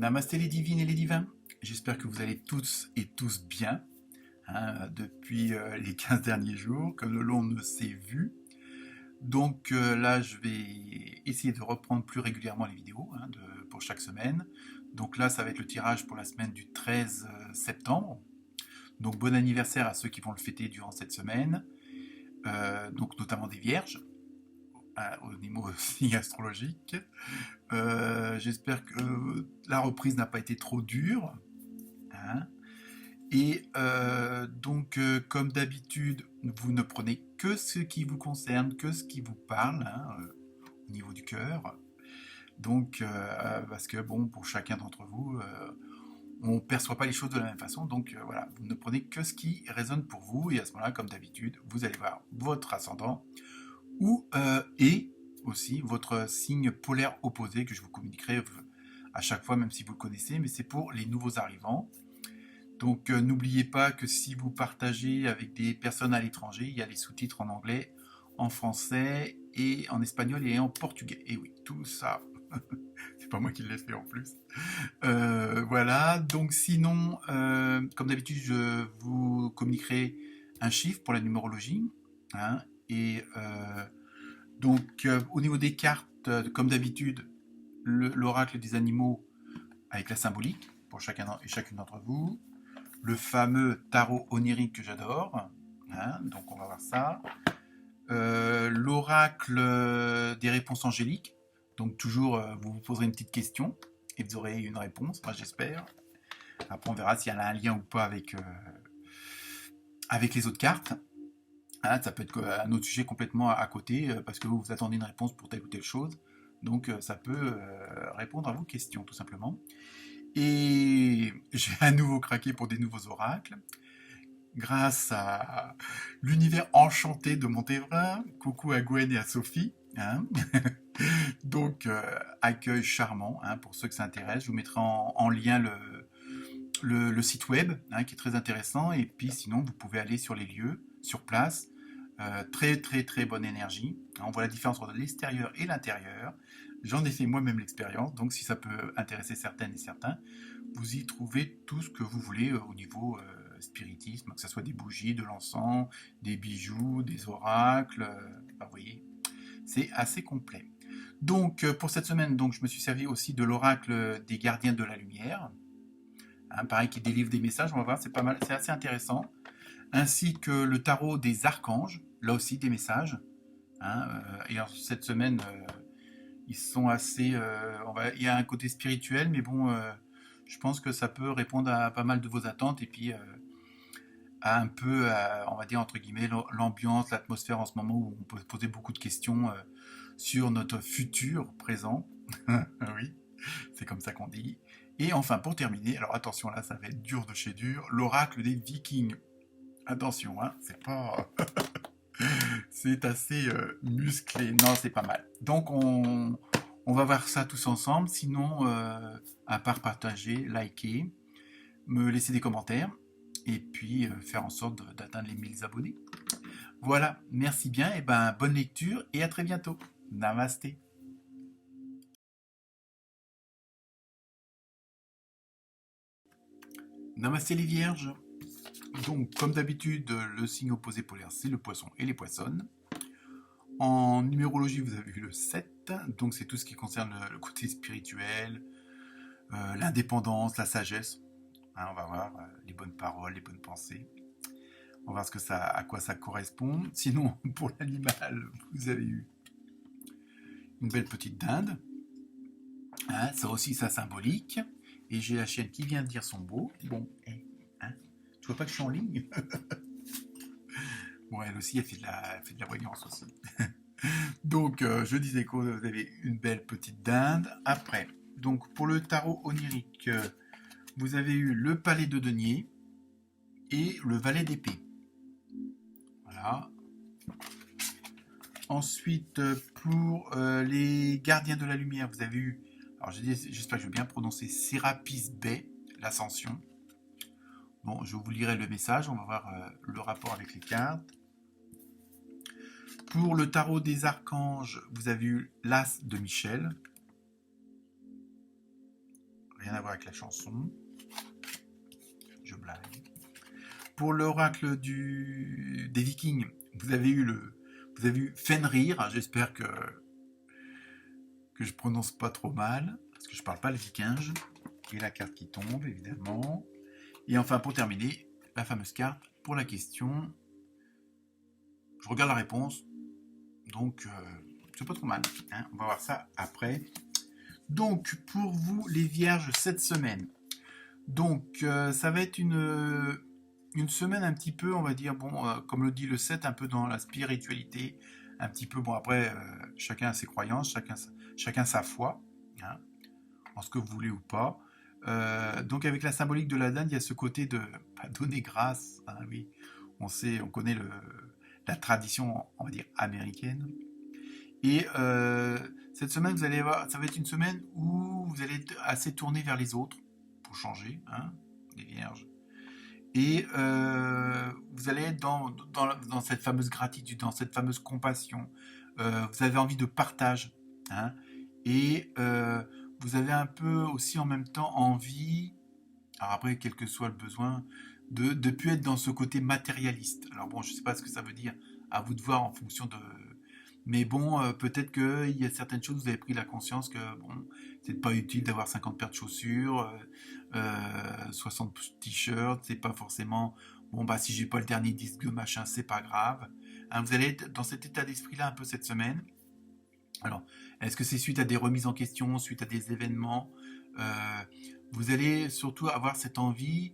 Namasté les divines et les divins, j'espère que vous allez tous et tous bien depuis les 15 derniers jours, que l'on ne s'est vu. Donc là, je vais essayer de reprendre plus régulièrement les vidéos pour chaque semaine. Donc là, ça va être le tirage pour la semaine du 13 septembre. Donc bon anniversaire à ceux qui vont le fêter durant cette semaine, donc notamment des vierges, au niveau signe astrologique. J'espère que la reprise n'a pas été trop dure. Hein. Et donc, comme d'habitude, vous ne prenez que ce qui vous concerne, que ce qui vous parle, au niveau du cœur. Donc, parce que bon, pour chacun d'entre vous, on ne perçoit pas les choses de la même façon. Donc voilà, vous ne prenez que ce qui résonne pour vous. Et à ce moment-là, comme d'habitude, vous allez voir votre ascendant et aussi votre signe polaire opposé que je vous communiquerai à chaque fois, même si vous le connaissez, mais c'est pour les nouveaux arrivants. Donc n'oubliez pas que si vous partagez avec des personnes à l'étranger, il y a les sous-titres en anglais, en français et en espagnol et en portugais. Et oui, tout ça, c'est pas moi qui l'ai fait en plus. Voilà, donc sinon, comme d'habitude, je vous communiquerai un chiffre pour la numérologie. Et donc au niveau des cartes, comme d'habitude, l'oracle des animaux avec la symbolique pour chacun et chacune d'entre vous. Le fameux tarot onirique que j'adore. Donc on va voir ça. L'oracle des réponses angéliques. Donc toujours, vous vous poserez une petite question et vous aurez une réponse, moi j'espère. Après on verra s'il y a un lien ou pas avec les autres cartes. Ça peut être un autre sujet complètement à côté, parce que vous attendez une réponse pour telle ou telle chose. Donc ça peut répondre à vos questions tout simplement. Et j'ai à nouveau craqué pour des nouveaux oracles. Grâce à l'univers enchanté de Montévrain. Coucou à Gwen et à Sophie. Donc, accueil charmant pour ceux que ça intéresse. Je vous mettrai en lien le site web qui est très intéressant. Et puis, sinon, vous pouvez aller sur les lieux, sur place. Très, très, très bonne énergie. On voit la différence entre l'extérieur et l'intérieur. J'en ai fait moi-même l'expérience. Donc, si ça peut intéresser certaines et certains, vous y trouvez tout ce que vous voulez au niveau spiritisme, que ce soit des bougies, de l'encens, des bijoux, des oracles. Vous voyez, c'est assez complet. Donc, pour cette semaine, donc, je me suis servi aussi de l'oracle des gardiens de la lumière. Pareil, qui délivre des messages, on va voir, c'est pas mal, c'est assez intéressant. Ainsi que le tarot des archanges, là aussi des messages. Et alors, cette semaine, ils sont assez... il y a un côté spirituel, mais bon, je pense que ça peut répondre à pas mal de vos attentes et puis à un peu, on va dire entre guillemets, l'ambiance, l'atmosphère en ce moment où on peut se poser beaucoup de questions sur notre futur présent. Oui, c'est comme ça qu'on dit. Et enfin, pour terminer, alors attention là, ça va être dur de chez dur, l'oracle des Vikings. Attention, c'est pas... c'est assez musclé. Non, c'est pas mal. Donc, on va voir ça tous ensemble. Sinon, à part partager, liker, me laisser des commentaires et puis faire en sorte d'atteindre les 1000 abonnés. Voilà, merci bien et bonne lecture et à très bientôt. Namasté. Namasté les vierges. Donc, comme d'habitude, le signe opposé polaire, c'est le poisson et les poissonnes. En numérologie, vous avez vu le 7, donc c'est tout ce qui concerne le côté spirituel, l'indépendance, la sagesse. On va voir les bonnes paroles, les bonnes pensées. On va voir à quoi ça correspond. Sinon, pour l'animal, vous avez eu une belle petite dinde. Ça aussi, ça symbolique. Et j'ai la chienne qui vient de dire son beau. Bon, tu vois pas que je suis en ligne? Bon, elle aussi, elle fait de la voyance aussi. Donc, je disais que vous avez une belle petite dinde. Après, donc pour le tarot onirique, vous avez eu le palais de denier et le valet d'épée. Voilà. Ensuite, pour les gardiens de la lumière, vous avez eu, alors j'espère que je vais bien prononcer, Sérapis Bey, l'ascension. Bon, je vous lirai le message, on va voir le rapport avec les cartes. Pour le tarot des archanges, vous avez eu l'As de Michel. Rien à voir avec la chanson. Je blague. Pour l'oracle des Vikings, vous avez eu Fenrir. Hein, j'espère que je prononce pas trop mal, parce que je parle pas le viking. Et la carte qui tombe, évidemment. Et enfin, pour terminer, la fameuse carte pour la question. Je regarde la réponse, donc c'est pas trop mal. Hein, on va voir ça après. Donc, pour vous, les vierges, cette semaine. Donc, ça va être une semaine un petit peu, on va dire, bon, comme le dit le 7, un peu dans la spiritualité, un petit peu, bon, après, chacun a ses croyances, chacun sa foi, hein, en ce que vous voulez ou pas. Donc, avec la symbolique de la dinde, il y a ce côté de donner grâce, hein, oui, on connaît la tradition, on va dire, américaine. Et cette semaine, vous allez voir, ça va être une semaine où vous allez être assez tourné vers les autres, pour changer, hein, les vierges. Et vous allez être dans cette fameuse gratitude, dans cette fameuse compassion. Vous avez envie de partage. Hein, et vous avez un peu aussi en même temps envie, alors après, quel que soit le besoin, de plus être dans ce côté matérialiste. Alors bon, je ne sais pas ce que ça veut dire, à vous de voir en fonction de... Mais bon, peut-être qu'il y a certaines choses, vous avez pris la conscience que bon, c'est pas utile d'avoir 50 paires de chaussures, 60 t-shirts, c'est pas forcément... Bon, bah si j'ai pas le dernier disque machin, c'est pas grave. Hein, vous allez être dans cet état d'esprit-là un peu cette semaine. Alors, est-ce que c'est suite à des remises en question, suite à des événements vous allez surtout avoir cette envie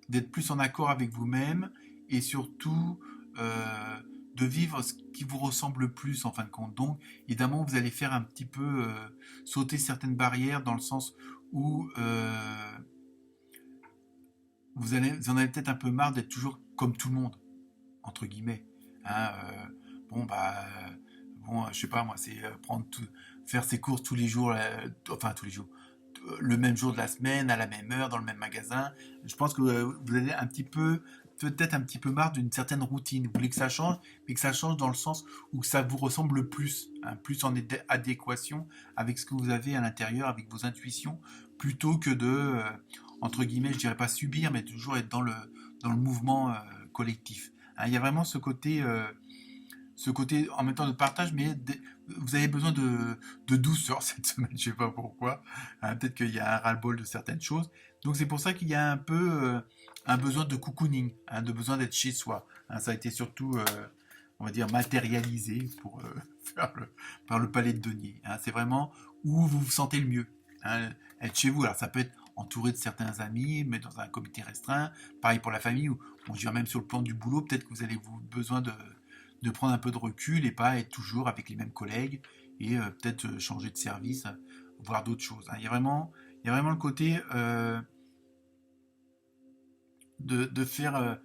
d'être plus en accord avec vous-même et surtout de vivre ce qui vous ressemble le plus en fin de compte. Donc, évidemment, vous allez faire un petit peu sauter certaines barrières dans le sens où vous en avez peut-être un peu marre d'être toujours comme tout le monde, entre guillemets. Hein, bon, bah, bon, je sais pas moi, c'est faire ses courses tous les jours, enfin tous les jours, le même jour de la semaine, à la même heure, dans le même magasin. Je pense que vous avez peut-être un petit peu marre d'une certaine routine. Vous voulez que ça change, mais que ça change dans le sens où ça vous ressemble le plus, hein, plus en adéquation avec ce que vous avez à l'intérieur, avec vos intuitions, plutôt que de, entre guillemets, je dirais pas subir, mais toujours être dans le mouvement collectif. Hein, il y a vraiment ce côté en même temps de partage, mais vous avez besoin de douceur cette semaine, je sais pas pourquoi. Hein, peut-être qu'il y a un ras-le-bol de certaines choses. Donc c'est pour ça qu'il y a un peu un besoin de cocooning, hein, de besoin d'être chez soi. Hein, ça a été surtout, on va dire, matérialisé pour par le palais de denier. Hein, c'est vraiment où vous vous sentez le mieux. Hein, être chez vous. Alors ça peut être entouré de certains amis, mais dans un comité restreint. Pareil pour la famille, ou on dirait même sur le plan du boulot, peut-être que vous avez besoin de prendre un peu de recul et pas être toujours avec les mêmes collègues et peut-être changer de service, voir d'autres choses. Hein. Il y a vraiment le côté de faire...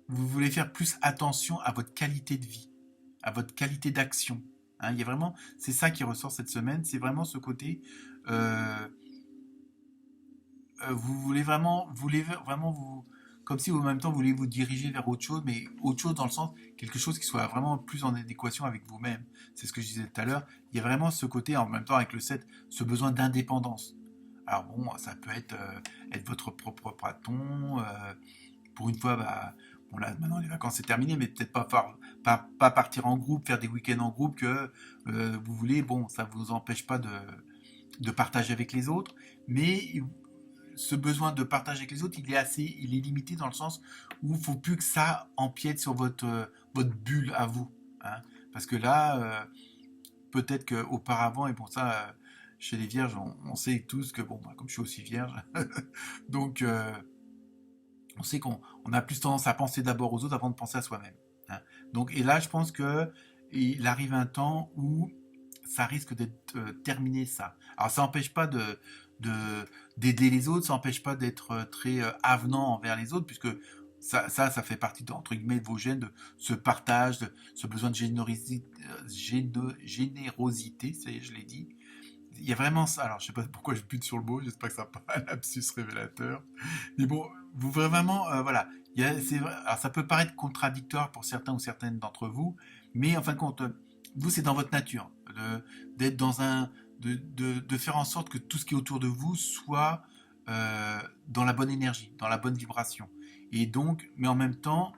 vous voulez faire plus attention à votre qualité de vie, à votre qualité d'action. Hein. Il y a vraiment... C'est ça qui ressort cette semaine, c'est vraiment ce côté... vous voulez vraiment vous... Comme si en même temps vous voulez vous diriger vers autre chose, mais autre chose dans le sens quelque chose qui soit vraiment plus en adéquation avec vous-même. C'est ce que je disais tout à l'heure. Il y a vraiment ce côté, en même temps avec le 7, ce besoin d'indépendance. Alors bon, ça peut être votre propre patron. Pour une fois, bah, bon là maintenant les vacances c'est terminé, mais peut-être pas partir en groupe, faire des week-ends en groupe que vous voulez. Bon, ça vous empêche pas de partager avec les autres, mais ce besoin de partager avec les autres, il est limité dans le sens où il ne faut plus que ça empiète sur votre bulle à vous. Hein. Parce que là, peut-être qu'auparavant, et pour ça, chez les vierges, on sait tous que, bon, bah, comme je suis aussi vierge, donc on sait qu'on a plus tendance à penser d'abord aux autres avant de penser à soi-même. Hein. Donc, et là, je pense qu'il arrive un temps où ça risque d'être terminé, ça. Alors, ça n'empêche pas d'aider les autres, ça n'empêche pas d'être très avenant envers les autres, puisque ça fait partie entre guillemets de vos gènes, de ce partage, de ce besoin de générosité, ça y est, je l'ai dit. Il y a vraiment ça. Alors, je sais pas pourquoi je bute sur le mot, j'espère que ça n'a pas un lapsus révélateur. Mais bon, vous vraiment, voilà. Alors, ça peut paraître contradictoire pour certains ou certaines d'entre vous, mais en fin de compte, vous, c'est dans votre nature d'être de faire en sorte que tout ce qui est autour de vous soit dans la bonne énergie, dans la bonne vibration. Et donc, mais en même temps,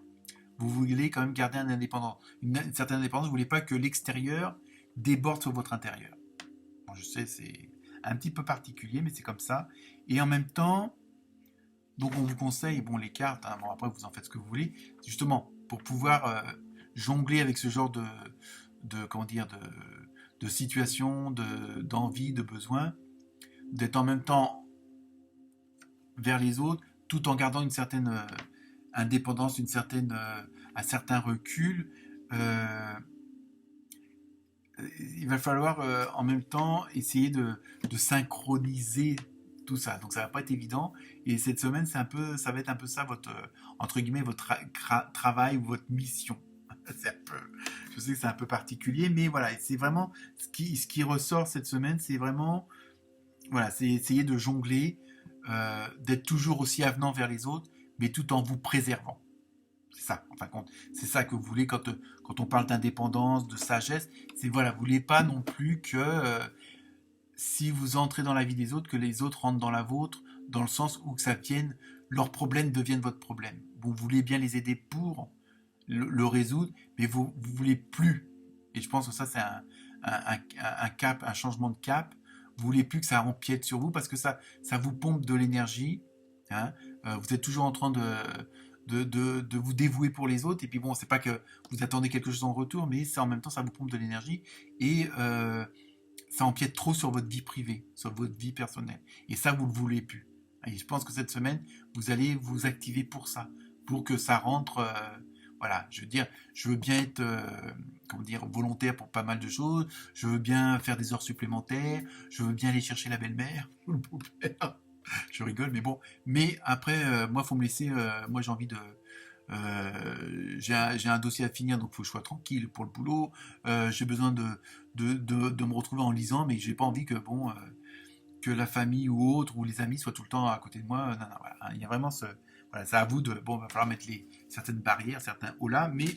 vous voulez quand même garder une certaine indépendance. Vous voulez pas que l'extérieur déborde sur votre intérieur. Bon, je sais, c'est un petit peu particulier, mais c'est comme ça. Et en même temps, donc on vous conseille, bon, les cartes, hein, bon, après vous en faites ce que vous voulez, justement pour pouvoir jongler avec ce genre comment dire, de situation, d'envie, de besoin, d'être en même temps vers les autres, tout en gardant une certaine indépendance, un certain recul. Euh, il va falloir en même temps essayer de synchroniser tout ça. Donc ça va pas être évident. Et cette semaine, ça va être un peu ça votre entre guillemets votre travail ou votre mission. Je sais que c'est un peu particulier, mais voilà, c'est vraiment ce qui ressort cette semaine, c'est vraiment voilà, c'est essayer de jongler, d'être toujours aussi avenant vers les autres, mais tout en vous préservant. C'est ça, en fin de compte. C'est ça que vous voulez quand on parle d'indépendance, de sagesse. C'est voilà, vous voulez pas non plus que si vous entrez dans la vie des autres, que les autres rentrent dans la vôtre, dans le sens où que ça vienne, leurs problèmes deviennent votre problème. Vous voulez bien les aider pour le résoudre, mais vous voulez plus. Et je pense que ça, c'est un cap, un changement de cap. Vous voulez plus que ça empiète sur vous parce que ça vous pompe de l'énergie. Hein. Vous êtes toujours en train de vous dévouer pour les autres. Et puis bon, c'est pas que vous attendez quelque chose en retour, mais en même temps, ça vous pompe de l'énergie. Et ça empiète trop sur votre vie privée, sur votre vie personnelle. Et ça, vous ne le voulez plus. Et je pense que cette semaine, vous allez vous activer pour ça, pour que ça rentre. Voilà, je veux dire, je veux bien être, comment dire, volontaire pour pas mal de choses. Je veux bien faire des heures supplémentaires. Je veux bien aller chercher la belle-mère ou le beau-père. Je rigole, mais bon. Mais après, moi, faut me laisser. Moi, j'ai envie de. J'ai un dossier à finir, donc il faut que je sois tranquille pour le boulot. J'ai besoin de me retrouver en lisant, mais j'ai pas envie que bon que la famille ou autre ou les amis soient tout le temps à côté de moi. Non, non, voilà. Il y a vraiment voilà, c'est à vous de bon, il va falloir mettre certaines barrières, certains là, mais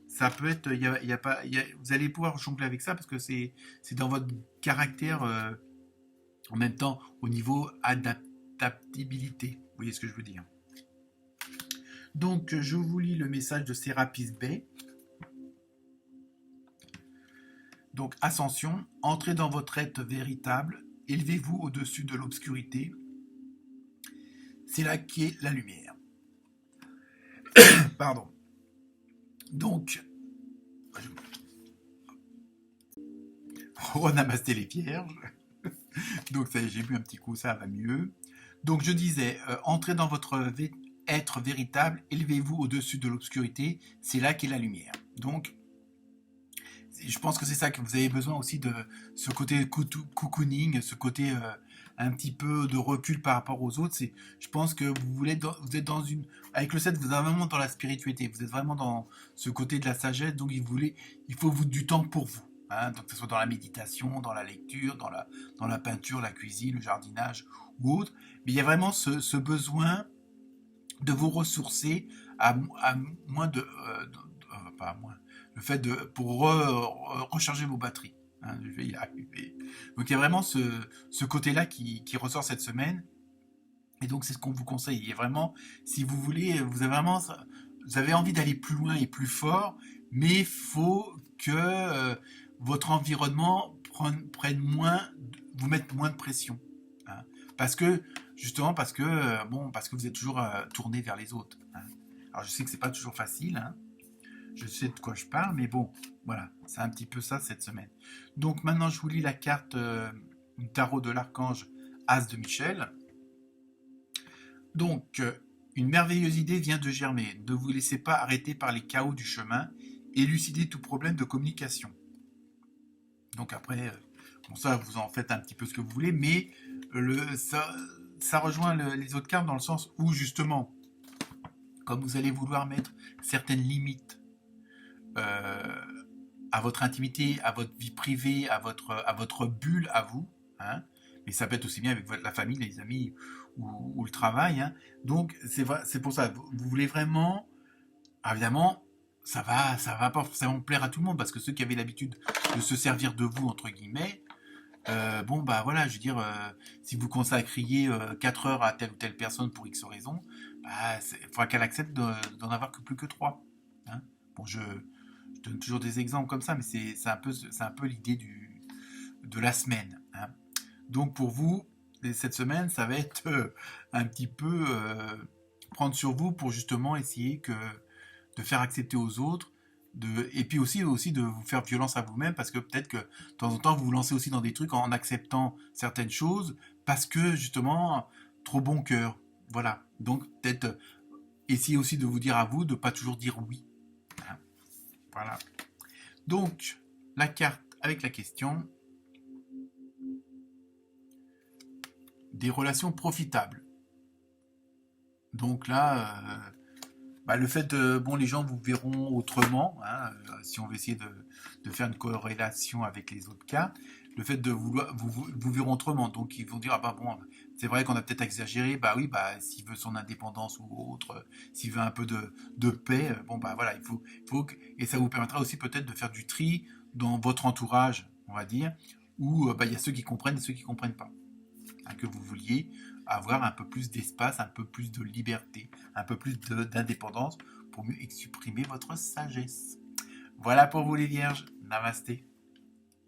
ça peut être, il y a pas, vous allez pouvoir jongler avec ça parce que c'est dans votre caractère en même temps au niveau adaptabilité. Vous voyez ce que je veux dire? Donc, je vous lis le message de Sérapis Bey. Donc, ascension, entrez dans votre être véritable, élevez-vous au-dessus de l'obscurité. C'est là qu'est la lumière. Pardon. Donc, renamasser les vierges. Donc, ça y est, j'ai bu un petit coup, ça va mieux. Donc, je disais, entrez dans votre être véritable, élevez-vous au-dessus de l'obscurité, c'est là qu'est la lumière. Donc, je pense que c'est ça que vous avez besoin aussi de ce côté cocooning, ce côté un petit peu de recul par rapport aux autres. Je pense que vous êtes dans une, avec le 7, vous êtes vraiment dans la spiritualité, vous êtes vraiment dans ce côté de la sagesse, donc il faut du temps pour vous. Hein, donc que ce soit dans la méditation, dans la lecture, dans la peinture, la cuisine, le jardinage ou autre. Mais il y a vraiment ce besoin de vous ressourcer à moins pas à moins, le fait pour recharger vos batteries. Hein, je vais y arriver. Donc il y a vraiment ce côté-là qui ressort cette semaine. Et donc c'est ce qu'on vous conseille. Il y a vraiment, si vous voulez, vous avez envie d'aller plus loin et plus fort, mais il faut que votre environnement vous mette moins de pression. Hein. Parce que vous êtes toujours tourné vers les autres. Hein. Alors je sais que c'est pas toujours facile. Hein. Je sais de quoi je parle, mais bon, voilà, c'est un petit peu ça cette semaine. Donc maintenant, je vous lis la carte du tarot de l'archange As de Michel. Donc, une merveilleuse idée vient de germer. Ne vous laissez pas arrêter par les chaos du chemin. Élucidez tout problème de communication. Donc après, bon ça, vous en faites un petit peu ce que vous voulez, mais ça rejoint les autres cartes dans le sens où justement, comme vous allez vouloir mettre certaines limites à votre intimité, à votre vie privée, à votre bulle à vous, hein, mais ça peut être aussi bien avec la famille, les amis ou le travail. Hein. Donc c'est pour ça, vous voulez vraiment, évidemment, ça va pas forcément plaire à tout le monde parce que ceux qui avaient l'habitude de se servir de vous entre guillemets, bon, bah voilà, je veux dire, si vous consacriez 4 heures à telle ou telle personne pour X raison, bah, il faudra qu'elle accepte d'en avoir que plus que 3. Hein. Bon, je donne toujours des exemples comme ça, mais c'est un peu l'idée de la semaine. Hein. Donc pour vous, cette semaine, ça va être un petit peu prendre sur vous pour justement essayer de faire accepter aux autres, et puis aussi de vous faire violence à vous-même, parce que peut-être que de temps en temps vous vous lancez aussi dans des trucs en acceptant certaines choses, parce que justement, trop bon cœur. Voilà. Donc peut-être essayer aussi de vous dire à vous de pas toujours dire oui. Hein. Voilà. Donc, la carte avec la question des relations profitables. Donc là, bah, le fait de, bon, les gens vous verront autrement, hein, si on veut essayer de faire une corrélation avec les autres cas, le fait de vouloir, vous verront autrement, donc ils vont dire, ah bah bon, c'est vrai qu'on a peut-être exagéré, bah oui, bah s'il veut son indépendance ou autre, s'il veut un peu de paix, bon bah voilà, et ça vous permettra aussi peut-être de faire du tri dans votre entourage, on va dire, où bah, il y a ceux qui comprennent et ceux qui comprennent pas. Hein, que vous vouliez avoir un peu plus d'espace, un peu plus de liberté, un peu plus d'indépendance pour mieux exprimer votre sagesse. Voilà pour vous les vierges. Namasté.